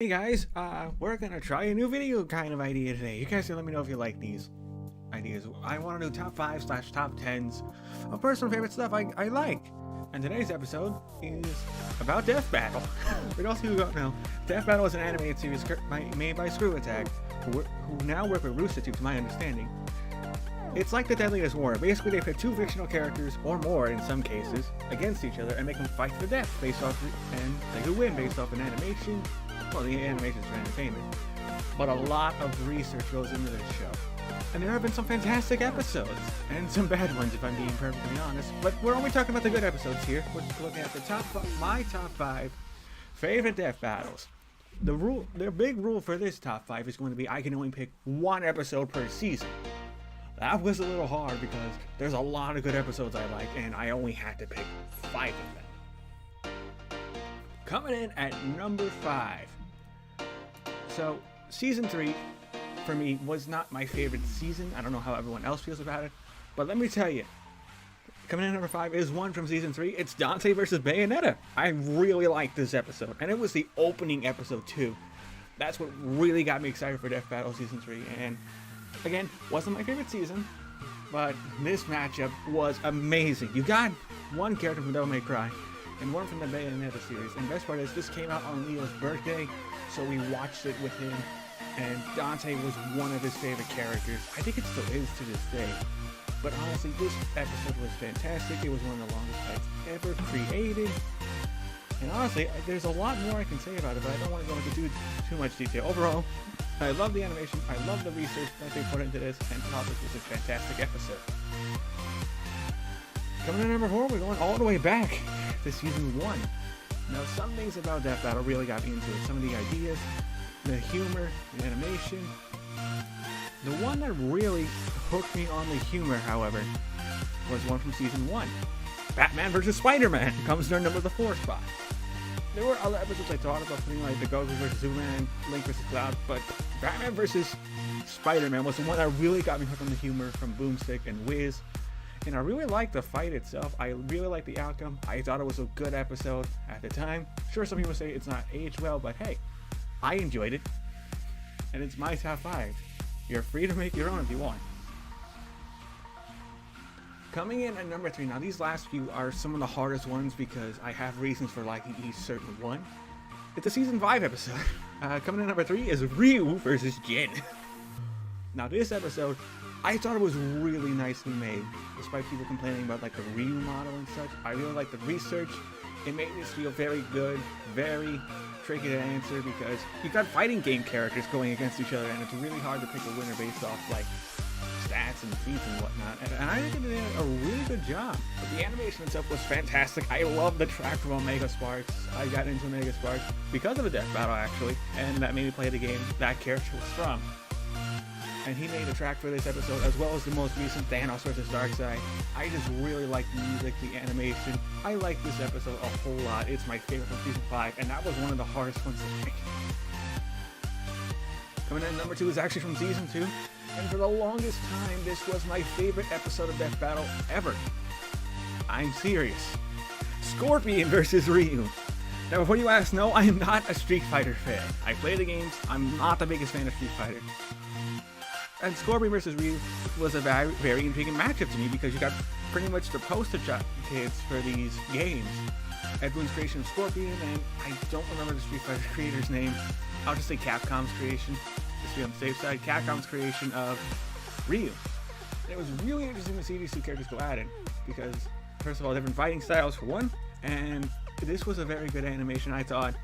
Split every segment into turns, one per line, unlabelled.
Hey guys, we're gonna try a new video kind of idea today. You guys can let me know if you like these ideas. I want to do top 5 slash top 10s of personal favorite stuff I like. And today's episode is about Death Battle. For those who don't know, Death Battle is an animated series made by Screw Attack, who now work with Rooster Teeth to my understanding. It's like the Deadliest War. Basically, they pit two fictional characters, or more in some cases, against each other and make them fight to the death based off, and they who win based off an animation. Well, the animation's for entertainment, but a lot of research goes into this show. And there have been some fantastic episodes, and some bad ones if I'm being perfectly honest, but we're only talking about the good episodes here. We're looking at my top 5 favorite death battles. The big rule for this top 5 is going to be I can only pick one episode per season. That was a little hard because there's a lot of good episodes I like, and I only had to pick 5 of them. Coming in at number 5. So, season 3, for me, was not my favorite season. I don't know how everyone else feels about it, but let me tell you, coming in at number 5 is one from season 3. It's Dante versus Bayonetta. I really liked this episode, and it was the opening episode too. That's what really got me excited for Death Battle season 3, and again, wasn't my favorite season, but this matchup was amazing. You got one character from Devil May Cry, and one from the Bayonetta series, and the best part is this came out on Leo's birthday, so we watched it with him, and Dante was one of his favorite characters. I think it still is to this day, but honestly, this episode was fantastic. It was one of the longest fights ever created, and honestly, there's a lot more I can say about it, but I don't want to go into too much detail. Overall, I love the animation, I love the research that they put into this, and thought this was a fantastic episode. Coming in at number 4, we're going all the way back to season 1. Now, some things about Death Battle really got me into it. Some of the ideas, the humor, the animation. The one that really hooked me on the humor, however, was one from season 1. Batman vs. Spider-Man comes in number 4 spot. There were other episodes I thought about putting, like the Goku vs. Superman, Link vs. Cloud, but Batman vs. Spider-Man was the one that really got me hooked on the humor from Boomstick and Wiz. And I really liked the fight itself. I really liked the outcome. I thought it was a good episode at the time. Sure, some people say it's not aged well, but hey, I enjoyed it. And it's my top 5. You're free to make your own if you want. Coming in at number 3. Now, these last few are some of the hardest ones because I have reasons for liking each certain one. It's a season 5 episode. Coming in at number 3 is Ryu versus Jin. Now, this episode, I thought it was really nicely made, despite people complaining about like the Ryu model and such. I really liked the research. It made this feel very good, very tricky to answer because you got fighting game characters going against each other, and it's really hard to pick a winner based off like stats and feats and whatnot. And I think it did a really good job. But the animation itself was fantastic. I love the track from Omega Sparks. I got into Omega Sparks because of a Death Battle actually, and that made me play the game that character was from. And he made a track for this episode, as well as the most recent Thanos vs. Darkseid. I just really like the music, the animation. I like this episode a whole lot. It's my favorite from season 5, and that was one of the hardest ones to pick. Coming in at number 2 is actually from season 2, and for the longest time, this was my favorite episode of Death Battle ever. I'm serious. Scorpion vs. Ryu. Now, before you ask, no, I am not a Street Fighter fan. I play the games. I'm not the biggest fan of Street Fighter. And Scorpion vs. Ryu was a very intriguing matchup to me because you got pretty much the poster child kids for these games. Edwin's creation of Scorpion, and I don't remember the Street Fighter creator's name. I'll just say Capcom's creation, just to be on the safe side. Capcom's creation of Ryu. And it was really interesting to see these two characters go at it because, first of all, different fighting styles for one, and this was a very good animation. I thought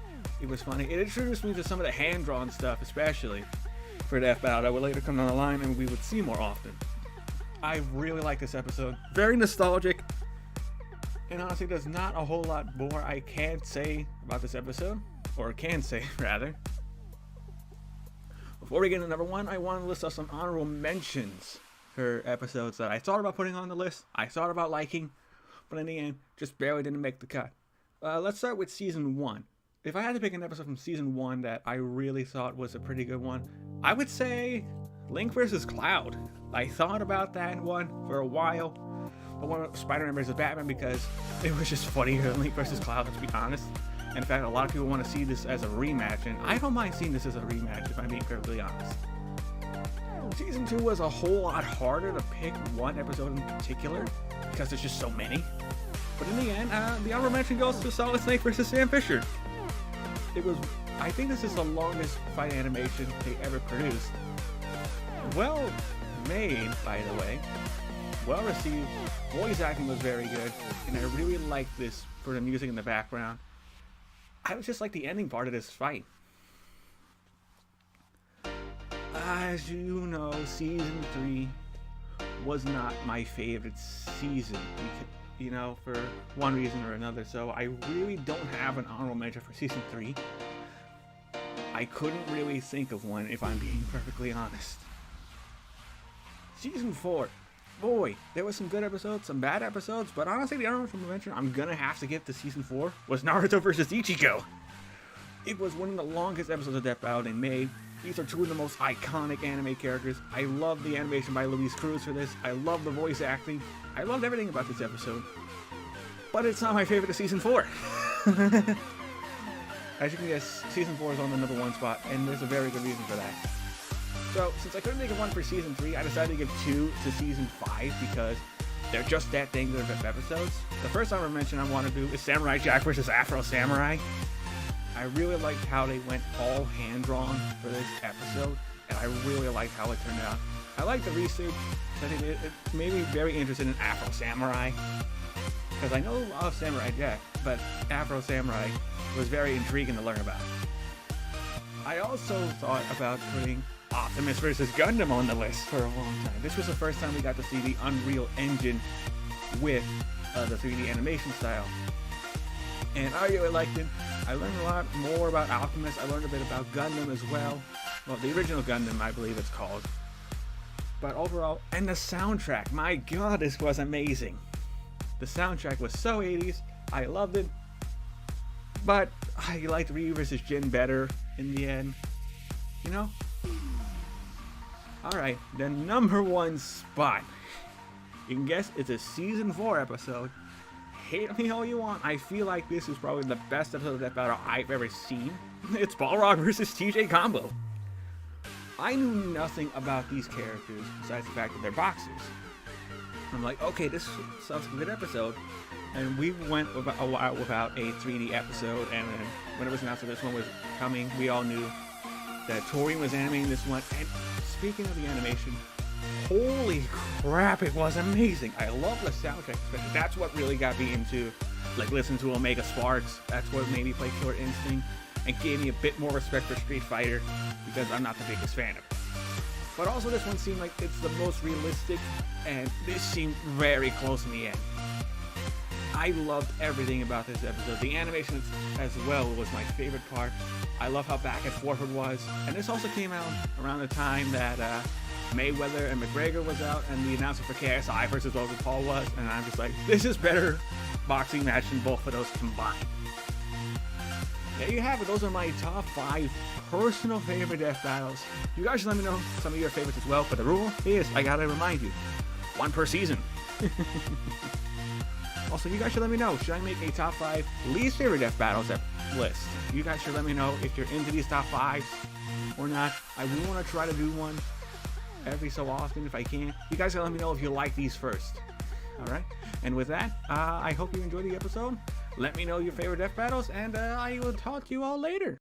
it was funny. It introduced me to some of the hand-drawn stuff, especially for Death Battle that would later come down the line and we would see more often. I really like this episode. Very nostalgic. And honestly, there's not a whole lot more I can say about this episode. Or can say, rather. Before we get into number 1, I want to list off some honorable mentions for episodes that I thought about putting on the list. I thought about liking, but in the end, just barely didn't make the cut. Let's start with season 1. If I had to pick an episode from season 1 that I really thought was a pretty good one, I would say Link vs. Cloud. I thought about that one for a while, but one of Spider-Man vs. Batman because it was just funnier than Link vs. Cloud, let's be honest. In fact, a lot of people want to see this as a rematch, and I don't mind seeing this as a rematch if I'm being perfectly honest. Season 2 was a whole lot harder to pick one episode in particular, because there's just so many. But in the end, the honorable mention goes to Solid Snake vs. Sam Fisher. I think this is the longest fight animation they ever produced. Well made, by the way. Well received. Voice acting was very good, and I really liked this for the music in the background. I was just like the ending part of this fight. As you know, season 3 was not my favorite season, you know, for one reason or another. So I really don't have an honorable mention for season 3. I couldn't really think of one, if I'm being perfectly honest. Season 4. Boy, there was some good episodes, some bad episodes, but honestly, the honorable mention I'm gonna have to give to season 4 was Naruto vs. Ichigo. It was one of the longest episodes of Death Battle they made. These are two of the most iconic anime characters. I love the animation by Luis Cruz for this. I love the voice acting. I loved everything about this episode. But it's not my favorite of season 4. As you can guess, season 4 is on the number 1 spot, and there's a very good reason for that. So, since I couldn't think of one for season 3, I decided to give 2 to season 5 because they're just that dang good of episodes. The first honorable mention I want to do is Samurai Jack vs. Afro Samurai. I really liked how they went all hand-drawn for this episode, and I really liked how it turned out. I like the research. I think it made me very interested in Afro Samurai, because I know of Samurai Jack, but Afro Samurai was very intriguing to learn about. I also thought about putting Optimus vs. Gundam on the list for a long time. This was the first time we got to see the Unreal Engine with the 3D animation style, and I really liked it. I learned a lot more about Optimus. I learned a bit about Gundam as well. Well, the original Gundam, I believe it's called. But overall, and the soundtrack, my god, this was amazing. The soundtrack was so 80s. I loved it. But I liked Ryu vs. Jin better in the end. You know? Alright, the number 1 spot. You can guess it's a season 4 episode. Hate me all you want. I feel like this is probably the best episode of Death Battle I've ever seen. It's Balrog vs. TJ Combo. I knew nothing about these characters besides the fact that they're boxers. I'm like, okay, this sounds like a good episode. And we went a while without a 3D episode, and then when it was announced that this one was coming, we all knew that Tori was animating this one. And speaking of the animation, holy crap, it was amazing. I love the soundtrack, especially. That's what really got me into, like, listening to Omega Sparks. That's what made me play Killer Instinct and gave me a bit more respect for Street Fighter, because I'm not the biggest fan of it. But also this one seemed like it's the most realistic, and this seemed very close in the end. I loved everything about this episode. The animation as well was my favorite part. I love how back and forth it was. And this also came out around the time that Mayweather and McGregor was out, and the announcement for KSI versus Logan Paul was, and I'm just like, this is better boxing match than both of those combined. There you have it. Those are my top 5 personal favorite death battles. You guys should let me know some of your favorites as well, but the rule is, I gotta remind you, 1 per season. Also, you guys should let me know, should I make a top 5 least favorite death battles list? You guys should let me know if you're into these top 5s or not. I will want to try to do one every so often if I can. You guys gotta let me know if you like these first. Alright? And with that, I hope you enjoyed the episode. Let me know your favorite death battles, and I will talk to you all later.